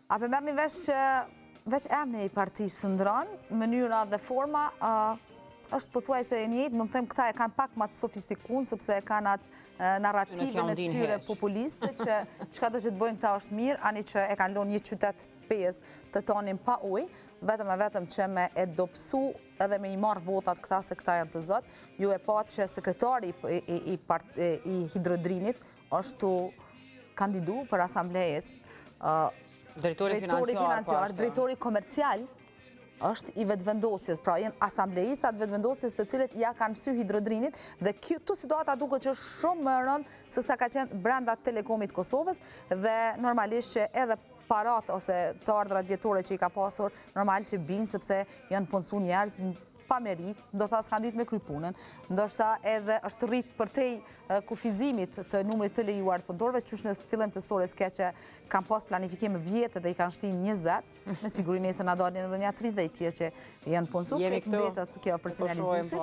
A për merë një veç emne i partisë ndronë, mënyra dhe forma është pëthuaj se e njëjtë, mund të them këta e kanë pak ma të sofistikun, sepse e kanë atë narrativën e tyre populiste, që qka do që të bojnë këta është mirë, ani që e kanë lonë një qytet pes të tonin pa ujë, vetëm që me e dopsu edhe me i marrë votat këta se këta janë të zotë, ju e patë që sekretari i Hidrodrinit është të kandidu për asamblejes, drejtori financiar, drejtori komercial, është i vetëvendosjes, pra jenë asamblejisat vetëvendosjes të cilët ja kanë pësy Hidrodrinit dhe këtu situata duke që shumë më rëndë se sa ka qenë brenda Telekomit Kosovës dhe normalisht që edhe parat ose të ardhrat vjetore që i ka pasur normal që binë sepse janë punësu njerëz pa merit, ndoshta s'kan ditë me krypunën, ndoshta edhe është rritë për tej kufizimit të numrit të lejuar të punëtorëve, që në fillim të storës ke që kanë pas planifikim vjetë dhe i kanë shtin 20, me siguri nëse na dalin edhe një 30 tjerë që janë punësu, këtë mbetët kjo personalizuesi.